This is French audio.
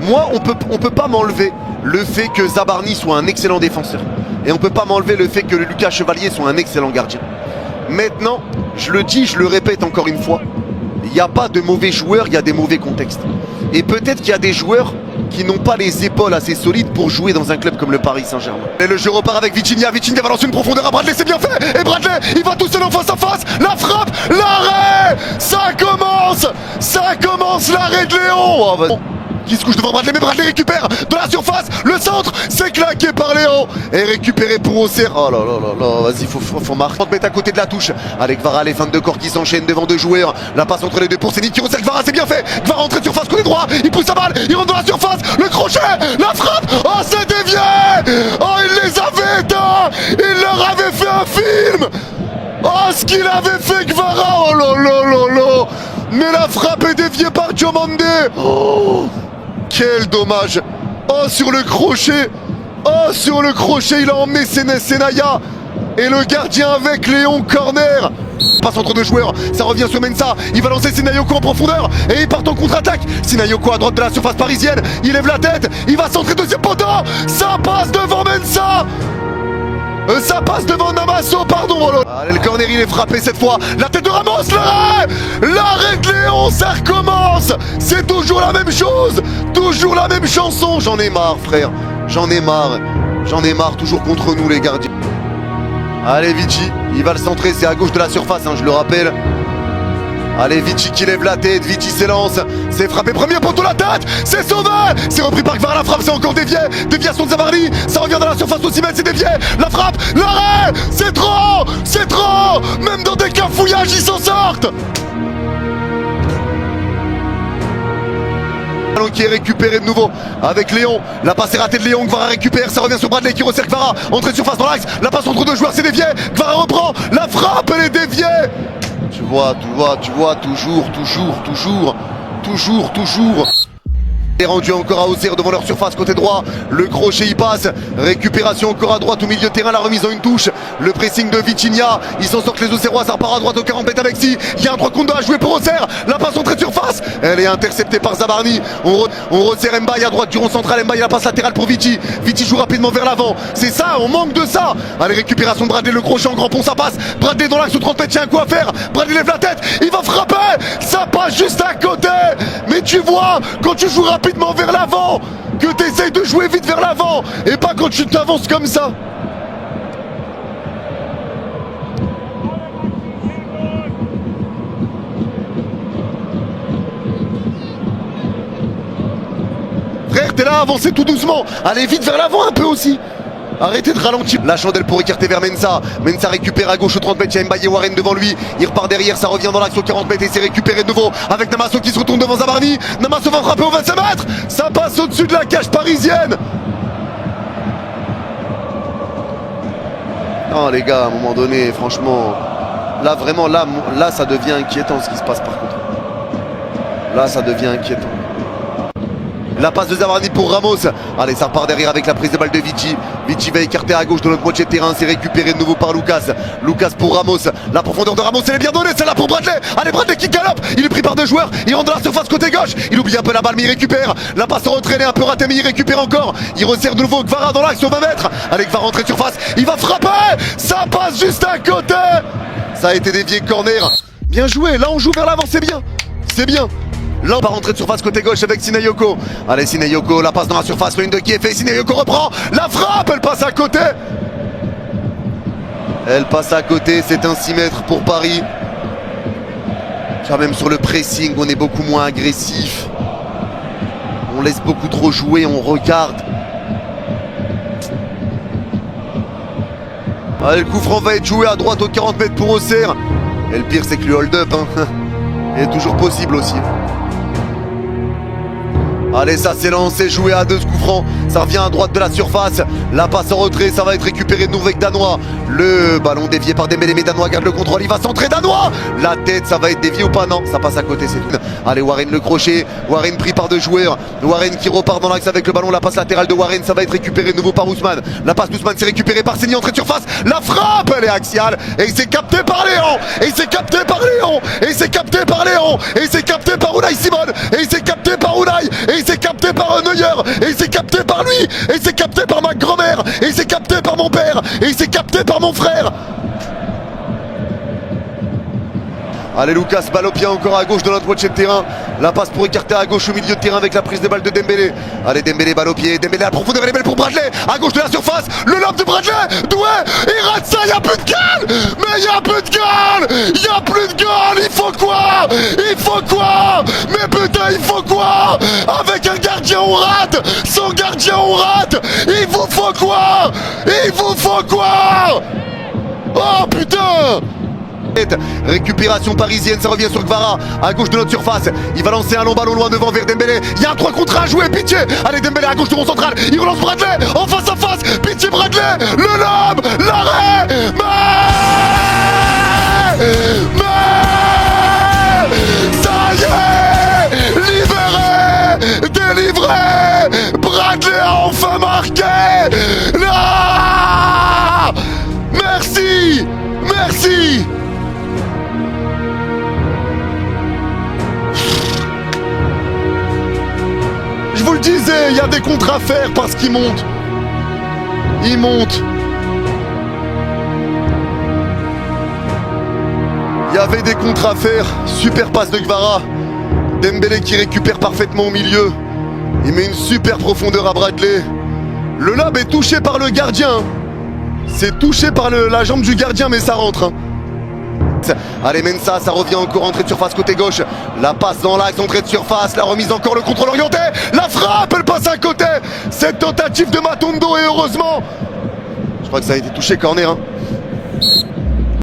Moi, on peut pas m'enlever le fait que Zabarni soit un excellent défenseur. Et on peut pas m'enlever le fait que Lucas Chevalier soit un excellent gardien. Maintenant, je le dis, je le répète encore une fois, il n'y a pas de mauvais joueurs, il y a des mauvais contextes. Et peut-être qu'il y a des joueurs qui n'ont pas les épaules assez solides pour jouer dans un club comme le Paris Saint-Germain. Et le jeu repart avec Vitinha. Vitinha va lancer une profondeur à Bradley, c'est bien fait. Et Bradley, il va tout seul en face à face. La frappe, l'arrêt. Ça commence l'arrêt de Léon. Oh, bah, qui se couche devant Bradley, mais Bradley récupère de la surface. Le centre, c'est claqué par Léon. Et récupéré pour Auxerre. Oh là là là là, vas-y, faut marquer. 30 mètres à côté de la touche. Avec Kvara, les feintes de corps qui s'enchaînent devant deux joueurs. La passe entre les deux pour Sénit qui recèle Kvara, c'est bien fait. Kvara entrée de surface côté droit. Il pousse sa balle, il rentre dans la surface. Le crochet, la frappe. Oh, c'est dévié. Oh, il les avait éteints. Il leur avait fait un film. Oh, ce qu'il avait fait Kvara. Oh là là là là. Mais la frappe est déviée par Diomandé. Oh, quel dommage. Oh, sur le crochet. Oh, sur le crochet, il a emmené Senaya. Et le gardien avec Léon, corner. Passe entre deux joueurs, ça revient sur Mensa. Il va lancer Sinayoko en profondeur. Et il part en contre-attaque. Sinayoko à droite de la surface parisienne. Il lève la tête, il va centrer deuxième poteau. Ça passe devant Mensa. Ça passe devant Namasso, pardon. Allez, le corner, il est frappé cette fois. La tête de Ramos, l'arrêt. L'arrêt de Léon, ça recommence. C'est toujours la même chose. Toujours la même chanson. J'en ai marre, frère. J'en ai marre. J'en ai marre, toujours contre nous, les gardiens. Allez, Vici, il va le centrer. C'est à gauche de la surface, hein, je le rappelle. Allez, Vici qui lève la tête, Vici s'élance, c'est frappé, premier poteau, la tête, c'est sauvé. C'est repris par Kvara, la frappe, c'est encore dévié. Déviation de Zabarni, ça revient dans la surface aussi, mais c'est dévié. La frappe, l'arrêt, c'est trop. Même dans des cafouillages, ils s'en sortent. Qui est récupéré de nouveau avec Léon. La passe est ratée de Léon, Kvara récupère, ça revient sur Bradley qui resserre Kvara. Entrée de surface dans l'axe, la passe entre deux joueurs, c'est dévié. Kvara reprend, la frappe, elle est déviée. Tu vois, toujours. Et rendu encore à Auxerre devant leur surface côté droit. Le crochet il passe. Récupération encore à droite au milieu de terrain. La remise en une touche. Le pressing de Vitinha. Ils s'en sortent les Auxerrois. Ça repart à droite au 40 mètres avec Si. Il y a un 3 contre 2 à jouer pour Auxerre. La passe entrée de surface. Elle est interceptée par Zabarni. On resserre Mbaye à droite du rond central. Mbaye la passe latérale pour Vici. Vici joue rapidement vers l'avant. C'est ça, on manque de ça. Allez, récupération de Bradley. Le crochet en grand pont, ça passe. Bradley dans l'axe au 30 mètres. Tiens, quoi à faire. Bradley lève la tête. Il va frapper. Ça passe juste à côté. Mais tu vois, quand tu joues rapidement vers l'avant, que tu essayes de jouer vite vers l'avant et pas quand tu t'avances comme ça. Frère, t'es là, avancez tout doucement. Allez vite vers l'avant un peu aussi. Arrêtez de ralentir. La chandelle pour écarter vers Mensa. Mensa récupère à gauche au 30 mètres. Il y a Mbaye Warren devant lui. Il repart derrière. Ça revient dans l'axe au 40 mètres et c'est récupéré de nouveau avec Namasso qui se retourne devant Zabarni. Namasso va frapper au 25 mètres. Ça passe au-dessus de la cage parisienne. Non, les gars, à un moment donné, franchement, là, vraiment, là, ça devient inquiétant ce qui se passe par contre. Là, ça devient inquiétant. La passe de Zabarni pour Ramos. Allez, ça repart derrière avec la prise de balle de Vici. Vici va écarter à gauche de l'autre moitié de terrain. C'est récupéré de nouveau par Lucas. Lucas pour Ramos. La profondeur de Ramos, elle est bien donnée. Celle-là pour Bradley. Allez, Bradley qui galope. Il est pris par deux joueurs. Il rentre dans la surface côté gauche. Il oublie un peu la balle, mais il récupère. La passe en retrait, elle est un peu ratée, mais il récupère encore. Il resserre de nouveau Kvara dans l'axe au 20 mètres. Allez, Kvara entrée de surface. Il va frapper. Ça passe juste à côté. Ça a été dévié, corner. Bien joué. Là, on joue vers l'avant. C'est bien. C'est bien. Là, on va rentrer de surface côté gauche avec Sinayoko. Allez, Sinayoko, la passe dans la surface, ligne de qui est fait. Sinayoko reprend. La frappe, elle passe à côté. Elle passe à côté, c'est un 6 mètres pour Paris. Quand même sur le pressing, on est beaucoup moins agressif. On laisse beaucoup trop jouer, on regarde. Allez, le coup franc va être joué à droite au 40 mètres pour Auxerre. Et le pire, c'est que le hold-up est toujours possible aussi. Allez, ça s'élance, c'est joué à deux ce coup franc. Ça revient à droite de la surface. La passe en retrait, ça va être récupéré de nouveau avec Danois. Le ballon dévié par Dembélé, mais Danois garde le contrôle, il va centrer Danois. La tête, ça va être dévié ou pas? Non, ça passe à côté, c'est une. Allez, Warren le crochet, Warren pris par deux joueurs, Warren qui repart dans l'axe avec le ballon, la passe latérale de Warren, ça va être récupéré de nouveau par Ousmane. La passe d'Ousmane, c'est récupéré par Seny, entrée de surface, la frappe, elle est axiale, et il s'est capté par Léon, et il s'est capté par Léon, et il s'est capté par Léon, et il s'est capté par Unai Simon, et il s'est capté par Unai, et il s'est capté par Neuer, et il s'est capté par lui, et il s'est capté par ma grand-mère, et il s'est capté par mon père, et il s'est capté par mon frère. Allez Lucas, balle au pied encore à gauche de notre moitié de terrain. La passe pour écarter à gauche au milieu de terrain avec la prise de balle de Dembélé. Allez Dembélé, balle au pied, Dembélé à la profondeur, elle est belle pour Bradley. À gauche de la surface, le lob de Bradley. Doué, il rate ça, il n'y a plus de goal. Mais il n'y a plus de goal. Il n'y a plus de goal, il faut quoi? Il faut quoi? Mais putain, il faut quoi? Avec un gardien on rate, sans gardien on rate. Il vous faut quoi? Il vous faut quoi? Oh putain! Récupération parisienne, ça revient sur Kvara à gauche de notre surface, il va lancer un long ballon loin devant vers Dembélé, il y a un 3 contre 1 à jouer, pitié. Allez Dembélé à gauche de mon central, il relance Bradley en face à face, pitié Bradley, le lob, l'arrêt, mais ça y est, libéré, délivré, Bradley a enfin marqué. Là, merci, merci. Je vous le disais, il y a des contres à faire parce qu'il monte. Il monte. Il y avait des contres à faire. Super passe de Kvara. Dembélé qui récupère parfaitement au milieu. Il met une super profondeur à Bradley. Le lob est touché par le gardien. C'est touché par la jambe du gardien, mais ça rentre. Hein. Allez Mensa, ça revient encore, entrée de surface côté gauche. La passe dans l'axe, entrée de surface, la remise encore, le contrôle orienté. La frappe, elle passe à côté. Cette tentative de Matondo et heureusement. Je crois que ça a été touché corner. Hein.